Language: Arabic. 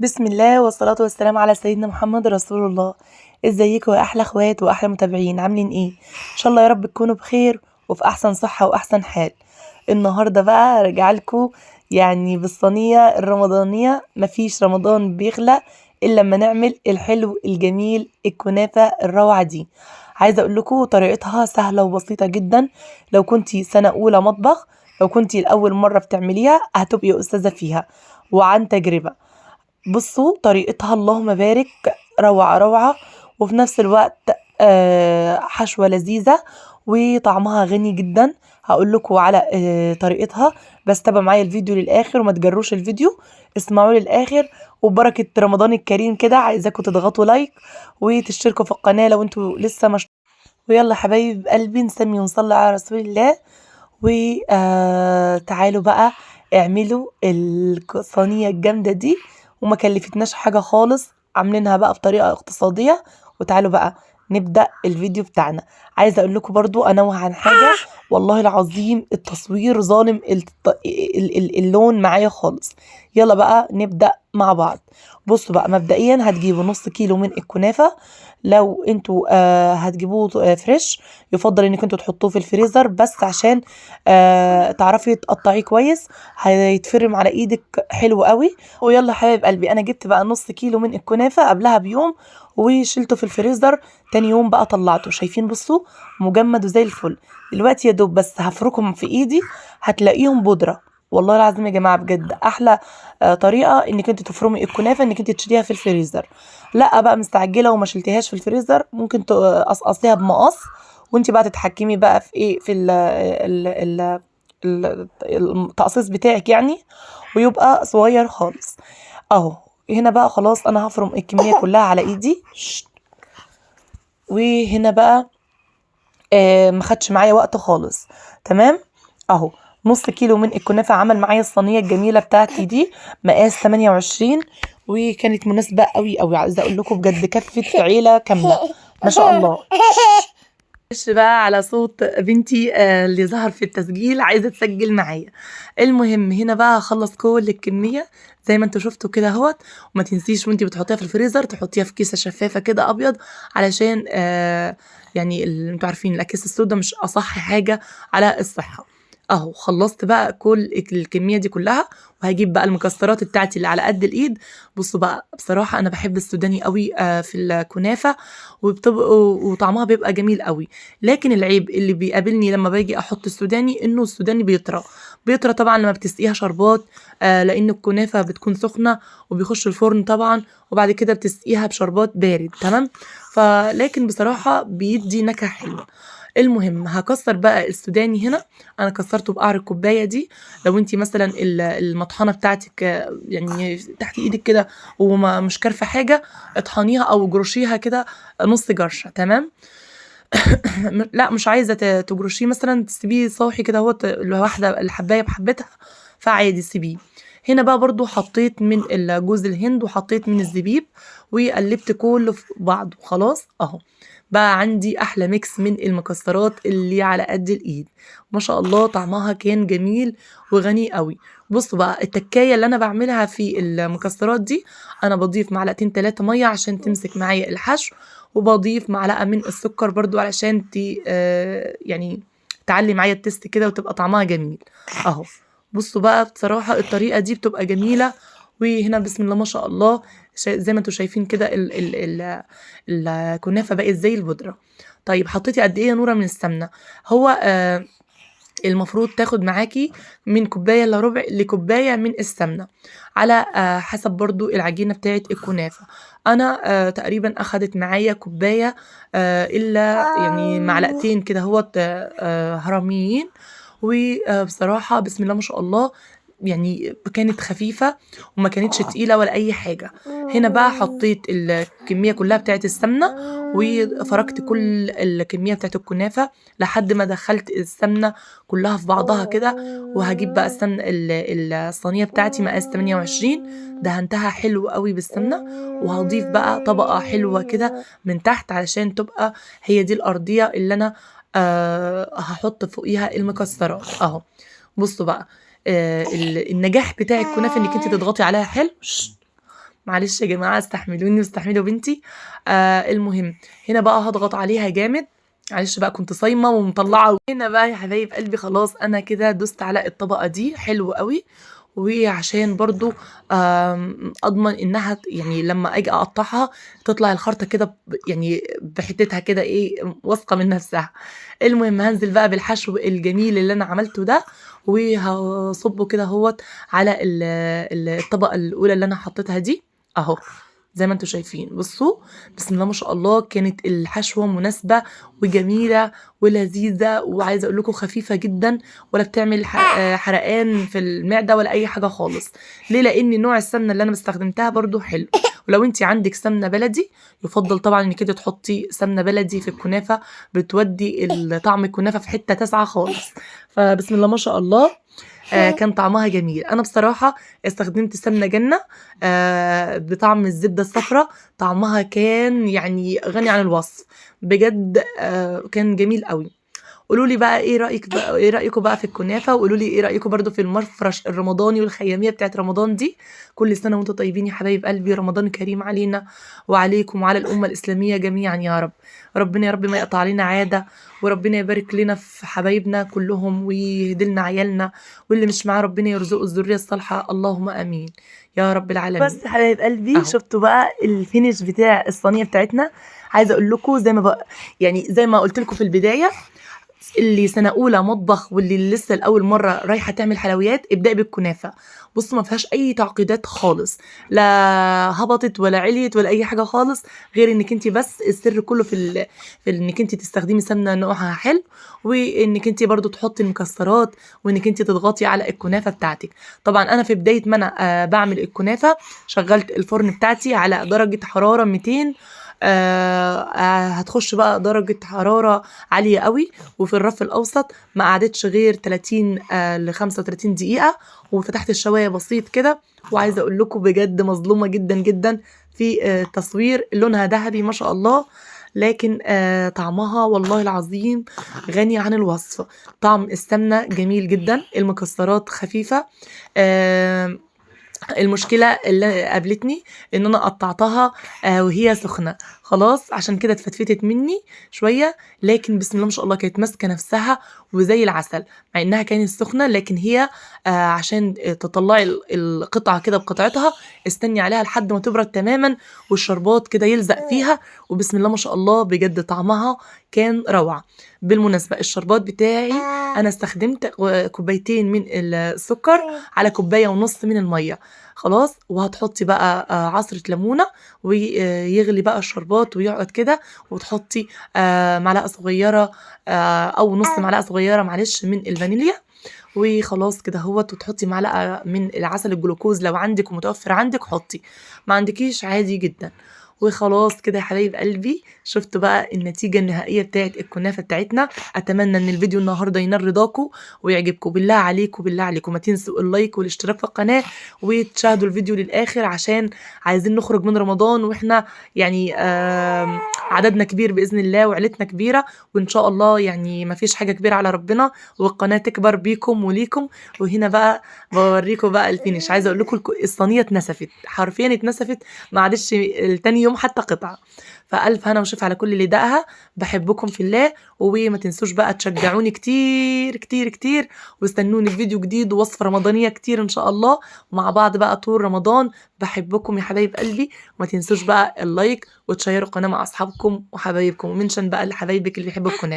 بسم الله والصلاة والسلام على سيدنا محمد رسول الله. ازيكم يا احلى اخوات واحلى متابعين، عاملين ايه؟ ان شاء الله يا رب تكونوا بخير وفي احسن صحة واحسن حال. النهاردة بقى راجع لكم بالصينية الرمضانية. مفيش رمضان بيخلق الا لما نعمل الحلو الجميل الكنافة الروعة دي. عايزة اقول لكم طريقتها سهلة وبسيطة جدا. لو كنتي سنة اولى مطبخ، لو كنتي الاول مرة بتعمليها هتبقي استاذة فيها وعن تجربة. بصوا طريقتها اللهم بارك، روعة روعة، وفي نفس الوقت حشوة لذيذة وطعمها غني جدا. هقول لكم على طريقتها، بس تابعوا معايا الفيديو للآخر وما تجروش الفيديو، اسمعوا للآخر. وبركة رمضان الكريم كده عايزاكم تضغطوا لايك وتشتركوا في القناة لو انتوا لسه مش. ويلا حبايب قلبي نسمي ونصلي على رسول الله. وتعالوا بقى اعملوا الصينية الجامدة دي، وما كلفتناش حاجة خالص، عاملينها بقى بطريقة اقتصادية. وتعالوا بقى نبدأ الفيديو بتاعنا. عايزة اقول لكم برضو انوه عن حاجة، والله العظيم التصوير ظالم اللون معايا خالص. يلا بقى نبدأ مع بعض. بصوا بقى مبدئيا هتجيبوا نص كيلو من الكنافة. لو انتوا هتجيبوه فريش، يفضل انك انتوا تحطوه في الفريزر، بس عشان تعرفي تقطعيه كويس، هيتفرم على ايدك حلو قوي. ويلا حبايب قلبي، انا جبت بقى نص كيلو من الكنافة قبلها بيوم وشلته في الفريزر. تاني يوم بقى طلعته، شايفين بصوا مجمد وزي الفل. دلوقتي يا دوب بس هفركهم في ايدي هتلاقيهم بودرة. والله العظيم يا جماعة بجد احلى طريقة انك انت تفرمي الكنافة انك انت تشيليها في الفريزر. لا بقى مستعجلة وما شلتيهاش في الفريزر، ممكن تقصقصيها بمقص، وانت بقى تتحكمي بقى في ايه، في التقصيص بتاعك ويبقى صغير خالص اهو. هنا بقى خلاص انا هفرم الكمية كلها على ايدي. وهنا بقى ما خدش معايا وقت خالص. تمام اهو. نص كيلو من الكنافة عمل معايا الصينية الجميلة بتاعتي دي، مقاس 28، وكانت مناسبة قوي قوي. عايزة اقول لكم بجد كفت عيلة كاملة ما شاء الله. معلش بقى على صوت بنتي اللي ظهر في التسجيل، عايزة تسجل معايا. المهم هنا بقى هخلص كل الكمية زي ما انتوا شفتوا كده اهوت. وما تنسيش وانتي بتحطيها في الفريزر تحطيها في كيسة شفافة كده ابيض، علشان انتوا عارفين الاكياس السودا مش اصح حاجة على الصحة. اهو خلصت بقى كل الكمية دي كلها، وهجيب بقى المكسرات بتاعتي اللي على قد الايد. بصوا بقى بصراحة انا بحب السوداني قوي في الكنافة، وطعمها بيبقى جميل قوي. لكن العيب اللي بيقابلني لما باجي احط السوداني انه السوداني بيطرى طبعا لما بتسقيها شربات، لان الكنافه بتكون سخنه وبيخش الفرن طبعا، وبعد كده بتسقيها بشربات بارد. تمام. فلكن بصراحه بيدي نكهه حلوه. المهم هكسر بقى السوداني هنا. انا كسرته بقعر الكوبايه دي. لو انتي مثلا المطحنه بتاعتك تحت ايدك كده وما مش كارفه حاجه، اطحنيها او جرشيها كده نص جرشه. تمام. لا مش عايزه تجرشيه، مثلا تسيبيه صاحي كده اهوت الواحده الحبايه بحبتها، فعادي سيبيه. هنا بقى برضو حطيت من جوز الهند وحطيت من الزبيب، وقلبت كله في بعض وخلاص اهو. بقى عندي احلى ميكس من المكسرات اللي على قد الايد. ما شاء الله طعمها كان جميل وغني قوي. بصوا بقى التكايه اللي انا بعملها في المكسرات دي، انا بضيف معلقتين 3 ميه عشان تمسك معايا الحشو، وبضيف معلقه من السكر برضو علشان تعلي معايا التست كده وتبقى طعمها جميل اهو. بصوا بقى بصراحه الطريقه دي بتبقى جميله. وهنا بسم الله ما شاء الله، زي ما انتوا شايفين كده الكنافه بقت زي البودره. طيب حطيتي قد ايه يا نوره من السمنه؟ هو المفروض تاخد معاكي من كوباية الا ربع لكوباية من السمنة، على حسب برضو العجينة بتاعت الكنافة. انا تقريبا اخدت معايا كوباية الا معلقتين كده هوت هرميين. وبصراحة بسم الله ما شاء الله كانت خفيفة وما كانتش تقيلة ولا اي حاجة. هنا بقى حطيت الكمية كلها بتاعت السمنة، وفركت كل الكمية بتاعت الكنافة لحد ما دخلت السمنة كلها في بعضها كده. وهجيب بقى الصينية بتاعتي مقاس 28، دهنتها حلو قوي بالسمنة، وهضيف بقى طبقة حلوة كده من تحت علشان تبقى هي دي الأرضية اللي أنا هحط فوقيها المكسرات اهو. بصوا بقى النجاح بتاع الكنافة انك انت تضغطي عليها حلو. معلش يا جماعه استحملوني واستحملوا بنتي. المهم هنا بقى هضغط عليها جامد، معلش بقى كنت صايمه ومطلعه. هنا بقى يا حبايب قلبي خلاص انا كده دوست على الطبقه دي حلو قوي، وعشان برضو اضمن انها يعني لما اجي اقطعها تطلع الخرطه كده يعني بحتتها كده ايه واثقه من نفسها. المهم هنزل بقى بالحشو الجميل اللي انا عملته ده، وهصبه كده اهوت على الطبقه الاولى اللي انا حطيتها دي اهو زي ما انتم شايفين. بصوا بسم الله ما شاء الله، كانت الحشوه مناسبه وجميله ولذيذه، وعايزه اقول لكم خفيفه جدا، ولا بتعمل حرقان في المعده ولا اي حاجه خالص. ليه؟ لان نوع السمنه اللي انا استخدمتها برضو حلو. ولو انت عندك سمنه بلدي يفضل طبعا انك كده تحطي سمنه بلدي في الكنافه، بتودي طعم الكنافه في حته تاسعه خالص. فبسم الله ما شاء الله كان طعمها جميل. انا بصراحه استخدمت سمنه جنه بطعم الزبده الصفراء، طعمها كان يعني غني عن الوصف بجد، كان جميل قوي. قولوا لي بقى ايه رايك بقى، ايه رايكم بقى في الكنافه، وقولوا لي ايه رايكم برضو في المفرش الرمضاني والخياميه بتاعت رمضان دي. كل سنه وانتم طيبين يا حبايب قلبي، رمضان كريم علينا وعليكم وعلى الامه الاسلاميه جميعا يا رب. ربنا يا رب ما يقطع علينا عاده، وربنا يبارك لنا في حبايبنا كلهم ويهدي لنا عيالنا، واللي مش معاه ربنا يرزقه الذريه الصالحه، اللهم امين يا رب العالمين. بس حبايب قلبي شفتوا بقى الفينش بتاع الصينيه بتاعتنا. عايزه اقول لكم زي ما بقى يعني زي ما قلت لكم في البدايه، اللي سنه اولى مطبخ واللي لسه لاول مره رايحه تعمل حلويات ابدأي بالكنافه. بصوا ما فيهاش اي تعقيدات خالص، لا هبطت ولا عليت ولا اي حاجه خالص، غير انك انت بس السر كله في انك انت تستخدمي سمنه نوعها حلو، وانك انت برضو تحطي المكسرات، وانك انت تضغطي على الكنافه بتاعتك. طبعا انا في بدايه ما انا بعمل الكنافه شغلت الفرن بتاعتي على درجه حراره 200. هتخش بقى درجة حرارة عالية قوي، وفي الرف الأوسط ما قعدتش غير 30 ل 35 دقيقة، وفتحت الشواية بسيط كده. وعايزة أقول لكم بجد مظلومة جدا جدا في التصوير، لونها ذهبي ما شاء الله، لكن طعمها والله العظيم غني عن الوصف. طعم السمنة جميل جدا، المكسرات خفيفة. المشكلة اللي قابلتني ان انا قطعتها وهي سخنة خلاص، عشان كده اتفتفتت مني شوية، لكن بسم الله ما شاء الله كانت ماسكة نفسها وزي العسل، مع انها كانت سخنة. لكن هي عشان تطلعي القطعة كده بقطعتها استني عليها لحد ما تبرد تماما والشربات كده يلزق فيها، وبسم الله ما شاء الله بجد طعمها كان روعة. بالمناسبة الشربات بتاعي انا استخدمت كوبايتين من السكر على كوباية ونص من المية خلاص، وهتحطي بقى عصرة ليمونة ويغلي بقى الشربات ويقعد كده، وتحطي معلقة صغيرة او نص معلقة صغيرة معلش من الفانيليا، وخلاص كده هوت، وتحطي معلقة من العسل الجلوكوز لو عندك ومتوفر عندك حطي، ما عندكيش عادي جدا. وخلاص كده يا حبايب قلبي شفتوا بقى النتيجة النهائية بتاعت الكنافة بتاعتنا. اتمنى ان الفيديو النهاردة ينال رضاكم ويعجبكم. بالله عليكم بالله عليكم ما تنسوا اللايك والاشتراك في القناة، وتشاهدوا الفيديو للاخر، عشان عايزين نخرج من رمضان واحنا يعني عددنا كبير باذن الله وعيلتنا كبيرة، وان شاء الله يعني ما فيش حاجة كبيرة على ربنا، والقناة تكبر بيكم وليكم. وهنا بقى بوريكم بقى الفينش. عايزه اقول لكم الصينيه اتنسفت حرفيا، اتنسفت ما عادش تاني يوم حتى قطعه. فالف هنا وشوف على كل اللي دقها. بحبكم في الله، وما تنسوش بقى تشجعوني كتير كتير كتير، واستنوني في فيديو جديد ووصفه رمضانيه كتير ان شاء الله مع بعض بقى طول رمضان. بحبكم يا حبايب قلبي، وما تنسوش بقى اللايك وتشيروا القناه مع اصحابكم وحبايبكم، ومنشن بقى لحبايبك اللي بيحبوا الكنافه.